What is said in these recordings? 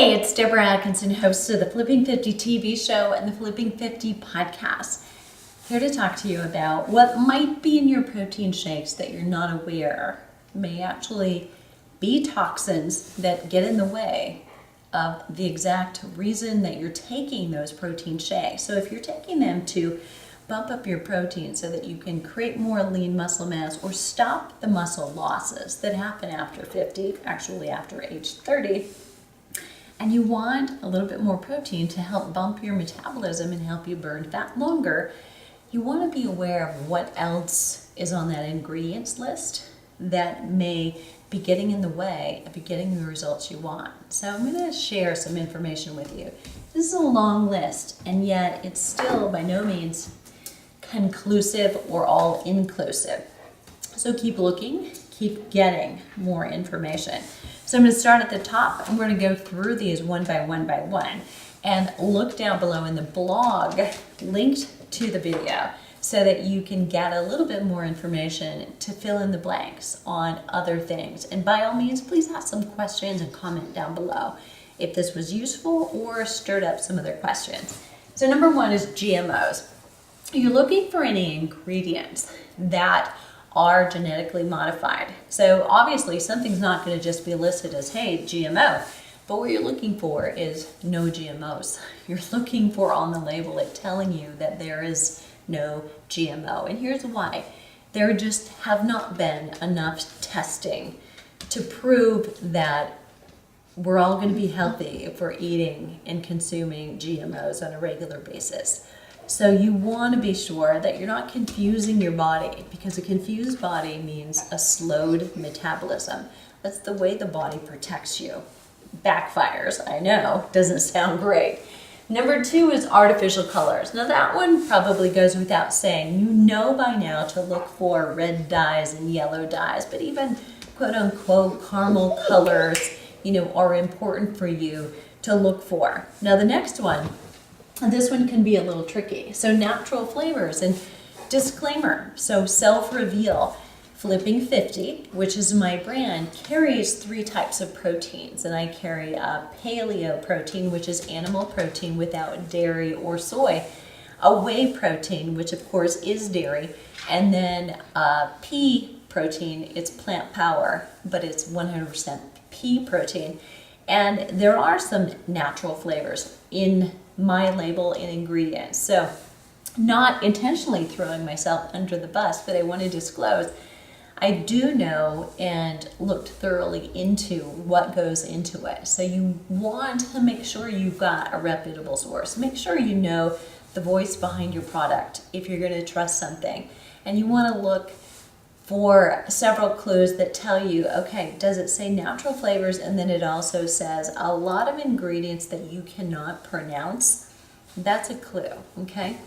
Hey, it's Deborah Atkinson, host of the Flipping 50 TV show and the Flipping 50 podcast. Here to talk to you about what might be in your protein shakes that you're not aware may actually be toxins that get in the way of the exact reason that you're taking those protein shakes. So if you're taking them to bump up your protein so that you can create more lean muscle mass or stop the muscle losses that happen after 50, actually after age 30, and you want a little bit more protein to help bump your metabolism and help you burn fat longer, you want to be aware of what else is on that ingredients list that may be getting in the way of you getting the results you want. So I'm going to share some information with you. This is a long list, and yet it's still by no means conclusive or all inclusive. So keep looking, keep getting more information. So I'm going to start at the top. I'm going to go through these one by one and look down below in the blog linked to the video so that you can get a little bit more information to fill in the blanks on other things. And by all means, please have some questions and comment down below if this was useful or stirred up some other questions. So number one is GMOs. You're looking for any ingredients that are genetically modified. So obviously something's not going to just be listed as, hey, GMO, but what you're looking for is no GMOs. You're looking for on the label it telling you that there is no GMO. And here's why. There just have not been enough testing to prove that we're all going to be healthy if we're eating and consuming GMOs on a regular basis. So you want to be sure that you're not confusing your body, because a confused body means a slowed metabolism. That's the way the body protects you. Backfires, I know, doesn't sound great. Number two is artificial colors. Now that one probably goes without saying. You know by now to look for red dyes and yellow dyes, but even quote unquote caramel colors, are important for you to look for. Now the next one, and this one can be a little tricky. So natural flavors and disclaimer. So self-reveal. Flipping 50, which is my brand, carries 3 types of proteins. And I carry a paleo protein, which is animal protein without dairy or soy. A whey protein, which of course is dairy. And then pea protein, it's plant power, but it's 100% pea protein. And there are some natural flavors in my label and ingredients. So not intentionally throwing myself under the bus, but I want to disclose I do know and looked thoroughly into what goes into it. So you want to make sure you've got a reputable source. Make sure you know the voice behind your product if you're going to trust something. And you want to look for several clues that tell you, okay, does it say natural flavors? And then it also says a lot of ingredients that you cannot pronounce. That's a clue, okay?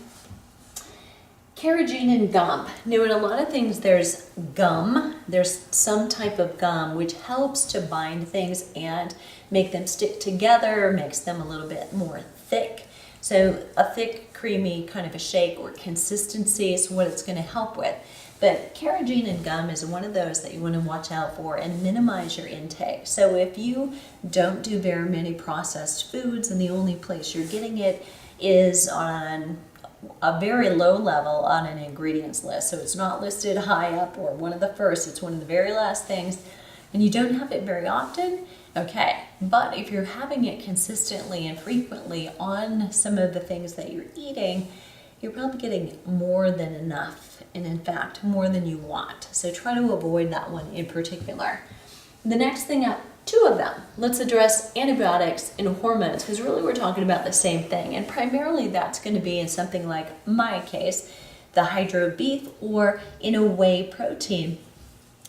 Carrageenan and gum. Now in a lot of things there's gum, there's some type of gum which helps to bind things and make them stick together, makes them a little bit more thick. So a thick, creamy kind of a shake or consistency is what it's going to help with. But carrageenan gum is one of those that you want to watch out for and minimize your intake. So if you don't do very many processed foods and the only place you're getting it is on a very low level on an ingredients list, so it's not listed high up or one of the first, it's one of the very last things, and you don't have it very often, okay. But if you're having it consistently and frequently on some of the things that you're eating, you're probably getting more than enough, and in fact more than you want. So try to avoid that one in particular. The next thing up, 2 of them. Let's address antibiotics and hormones, because really we're talking about the same thing, and primarily that's going to be in something like my case, the hydro beef, or in a whey protein.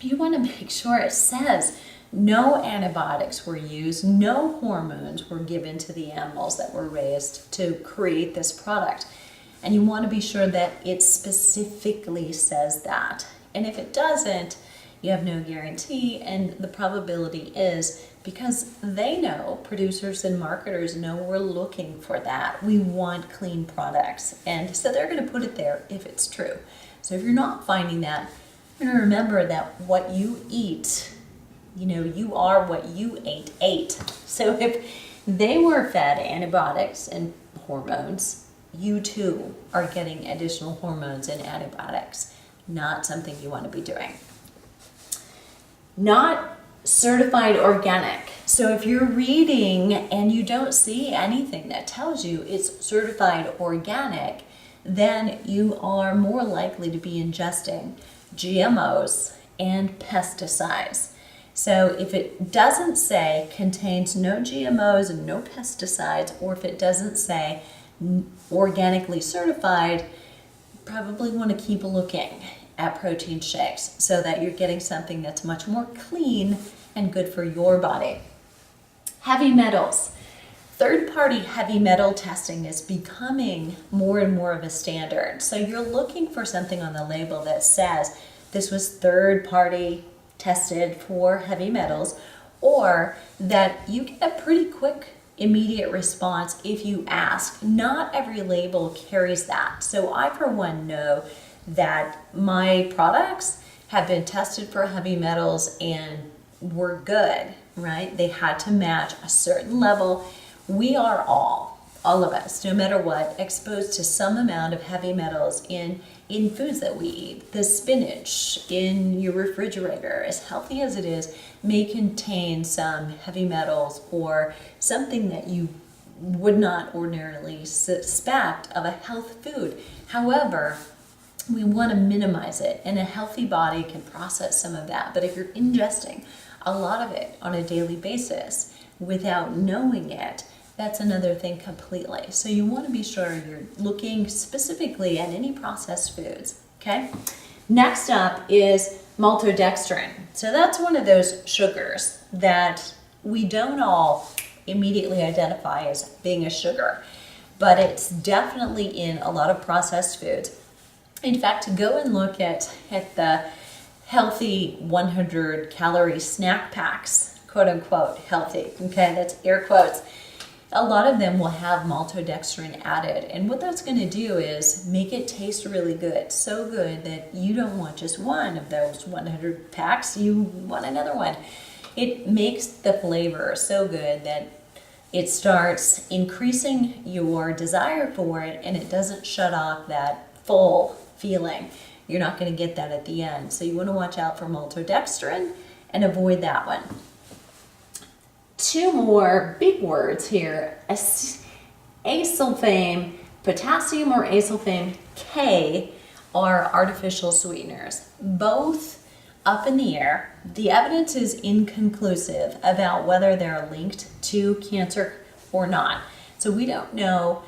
You want to make sure it says no antibiotics were used, no hormones were given to the animals that were raised to create this product. And you want to be sure that it specifically says that. And if it doesn't, you have no guarantee, and the probability is because they know, producers and marketers know we're looking for that. We want clean products, and so they're going to put it there if it's true. So if you're not finding that, you're going to remember that what you eat, you are what you ate. So if they were fed antibiotics and hormones. You too are getting additional hormones and antibiotics. Not something you want to be doing. Not certified organic. So if you're reading and you don't see anything that tells you it's certified organic, then you are more likely to be ingesting GMOs and pesticides. So if it doesn't say contains no GMOs and no pesticides, or if it doesn't say organically certified, probably want to keep looking at protein shakes so that you're getting something that's much more clean and good for your body. Heavy metals. Third-party heavy metal testing is becoming more and more of a standard. So you're looking for something on the label that says this was third-party tested for heavy metals, or that you get a pretty quick immediate response if you ask. Not every label carries that. So I, for one, know that my products have been tested for heavy metals and were good, right? They had to match a certain level. We are all of us, no matter what, exposed to some amount of heavy metals in foods that we eat. The spinach in your refrigerator, as healthy as it is, may contain some heavy metals or something that you would not ordinarily suspect of a health food. However, we want to minimize it, and a healthy body can process some of that. But if you're ingesting a lot of it on a daily basis without knowing it, that's another thing completely. So you want to be sure you're looking specifically at any processed foods, okay? Next up is maltodextrin. So that's one of those sugars that we don't all immediately identify as being a sugar, but it's definitely in a lot of processed foods. In fact, go and look at the healthy 100 calorie snack packs, quote unquote healthy, okay, that's air quotes. A lot of them will have maltodextrin added, and what that's going to do is make it taste really good, so good that you don't want just one of those 100 packs, you want another one. It makes the flavor so good that it starts increasing your desire for it, and it doesn't shut off that full feeling. You're not going to get that at the end, so you want to watch out for maltodextrin and avoid that one. Two more big words here. Acesulfame, potassium or acesulfame K are artificial sweeteners. Both up in the air. The evidence is inconclusive about whether they're linked to cancer or not. So we don't know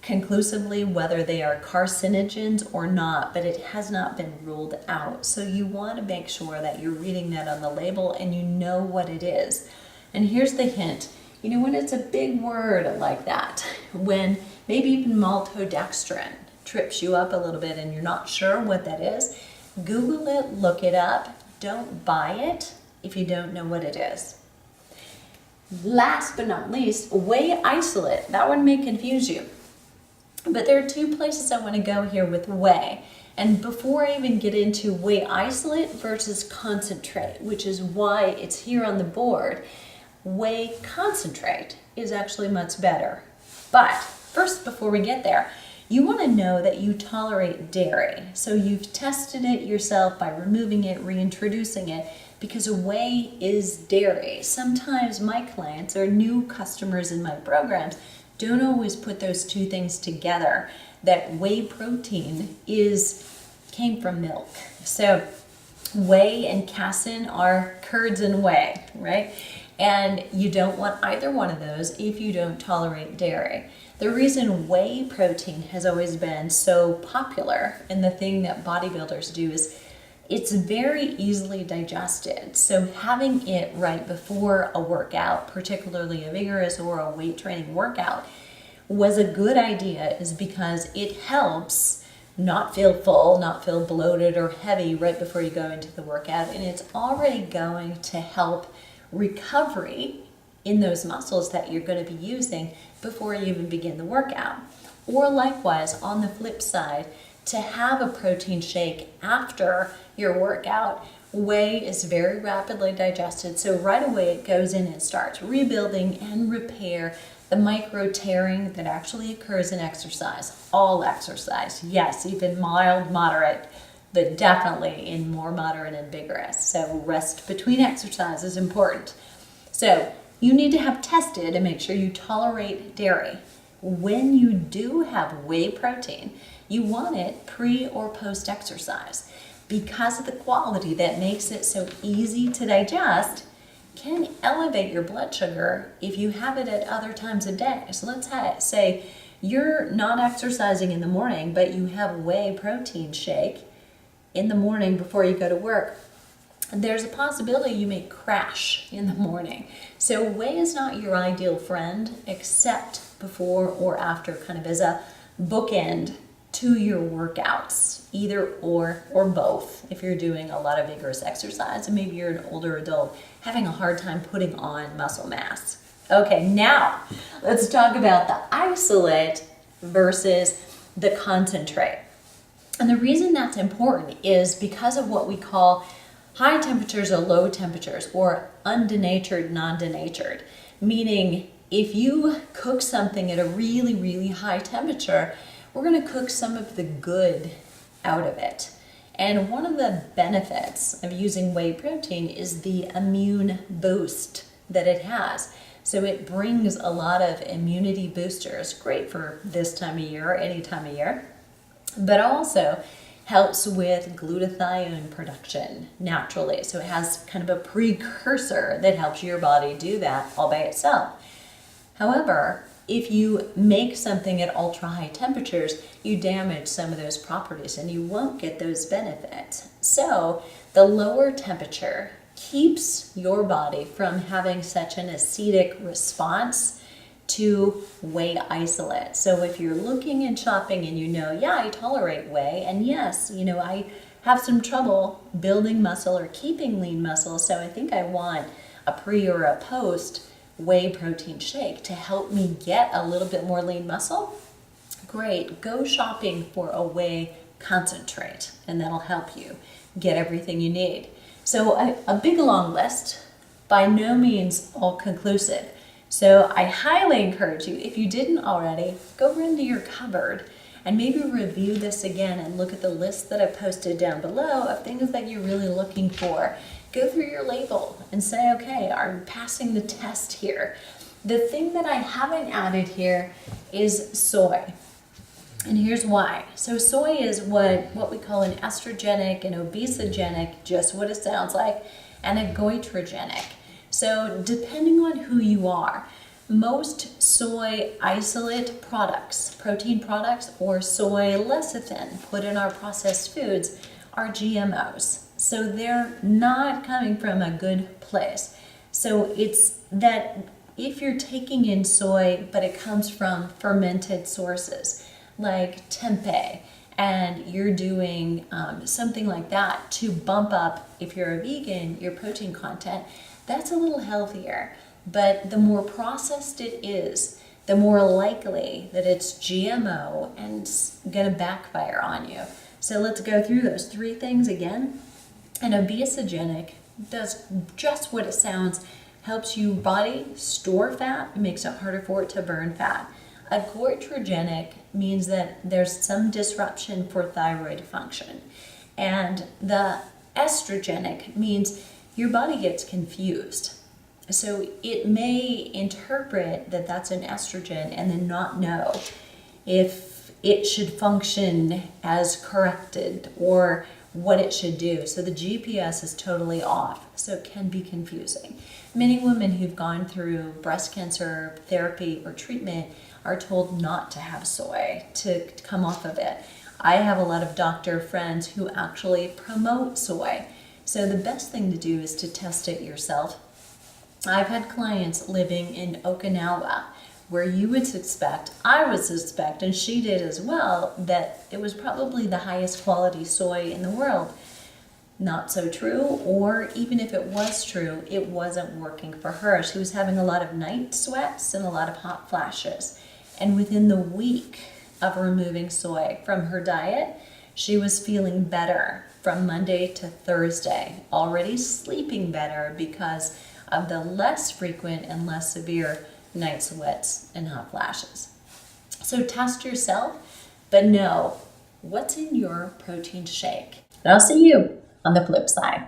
conclusively whether they are carcinogens or not, but it has not been ruled out. So you want to make sure that you're reading that on the label and you know what it is. And here's the hint. You know, when it's a big word like that, when maybe even maltodextrin trips you up a little bit and you're not sure what that is, Google it, look it up. Don't buy it if you don't know what it is. Last but not least, whey isolate. That one may confuse you. But there are two places I want to go here with whey. And before I even get into whey isolate versus concentrate, which is why it's here on the board, whey concentrate is actually much better. But first, before we get there, you want to know that you tolerate dairy. So you've tested it yourself by removing it, reintroducing it, because whey is dairy. Sometimes my clients or new customers in my programs don't always put those two things together, that whey protein came from milk. So whey and casein are curds and whey, right? And you don't want either one of those if you don't tolerate dairy. The reason whey protein has always been so popular, and the thing that bodybuilders do, is it's very easily digested. So having it right before a workout, particularly a vigorous or a weight training workout, was a good idea, is because it helps not feel full, not feel bloated or heavy right before you go into the workout, and it's already going to help recovery in those muscles that you're going to be using before you even begin the workout. Or likewise, on the flip side, to have a protein shake after your workout Whey is very rapidly digested, so right away it goes in and starts rebuilding and repair the micro tearing that actually occurs in exercise. All exercise, yes, even mild, moderate, but definitely in more moderate and vigorous. So rest between exercise is important. So you need to have tested and make sure you tolerate dairy. When you do have whey protein, you want it pre or post exercise because of the quality that makes it so easy to digest can elevate your blood sugar if you have it at other times of day. So let's say you're not exercising in the morning, but you have whey protein shake in the morning before you go to work. There's a possibility you may crash in the morning. So whey is not your ideal friend except before or after, kind of as a bookend to your workouts, either or both. If you're doing a lot of vigorous exercise and maybe you're an older adult having a hard time putting on muscle mass. Okay, now let's talk about the isolate versus the concentrate. And the reason that's important is because of what we call high temperatures or low temperatures, or undenatured, non-denatured. Meaning if you cook something at a really, really high temperature, we're going to cook some of the good out of it. And one of the benefits of using whey protein is the immune boost that it has. So it brings a lot of immunity boosters, great for this time of year or any time of year, but also helps with glutathione production naturally. So it has kind of a precursor that helps your body do that all by itself. However, if you make something at ultra high temperatures, you damage some of those properties and you won't get those benefits. So the lower temperature keeps your body from having such an acidic response to whey isolate. So if you're looking and shopping and you know, yeah, I tolerate whey, and yes, I have some trouble building muscle or keeping lean muscle, so I think I want a pre or a post whey protein shake to help me get a little bit more lean muscle, great, go shopping for a whey concentrate, and that'll help you get everything you need. So a big long list, by no means all conclusive. So I highly encourage you, if you didn't already, go run to your cupboard and maybe review this again and look at the list that I posted down below of things that you're really looking for. Go through your label and say, okay, I'm passing the test here. The thing that I haven't added here is soy. And here's why. So soy is what we call an estrogenic, an obesogenic, just what it sounds like, and a goitrogenic. So depending on who you are, most soy isolate products, protein products, or soy lecithin put in our processed foods are GMOs. So they're not coming from a good place. So it's that if you're taking in soy, but it comes from fermented sources like tempeh, and you're doing something like that to bump up, if you're a vegan, your protein content, that's a little healthier. But the more processed it is, the more likely that it's GMO and gonna backfire on you. So let's go through those three things again. An obesogenic does just what it sounds, helps your body store fat, makes it harder for it to burn fat. A goitrogenic means that there's some disruption for thyroid function. And the estrogenic means your body gets confused. So it may interpret that that's an estrogen and then not know if it should function as corrected or what it should do. So the GPS is totally off, so it can be confusing. Many women who've gone through breast cancer therapy or treatment are told not to have soy, to come off of it. I have a lot of doctor friends who actually promote soy. So the best thing to do is to test it yourself. I've had clients living in Okinawa where you would suspect, I would suspect, and she did as well, that it was probably the highest quality soy in the world. Not so true, or even if it was true, it wasn't working for her. She was having a lot of night sweats and a lot of hot flashes. And within the week of removing soy from her diet, she was feeling better from Monday to Thursday, already sleeping better because of the less frequent and less severe night sweats and hot flashes. So test yourself, but know what's in your protein shake. And I'll see you on the flip side.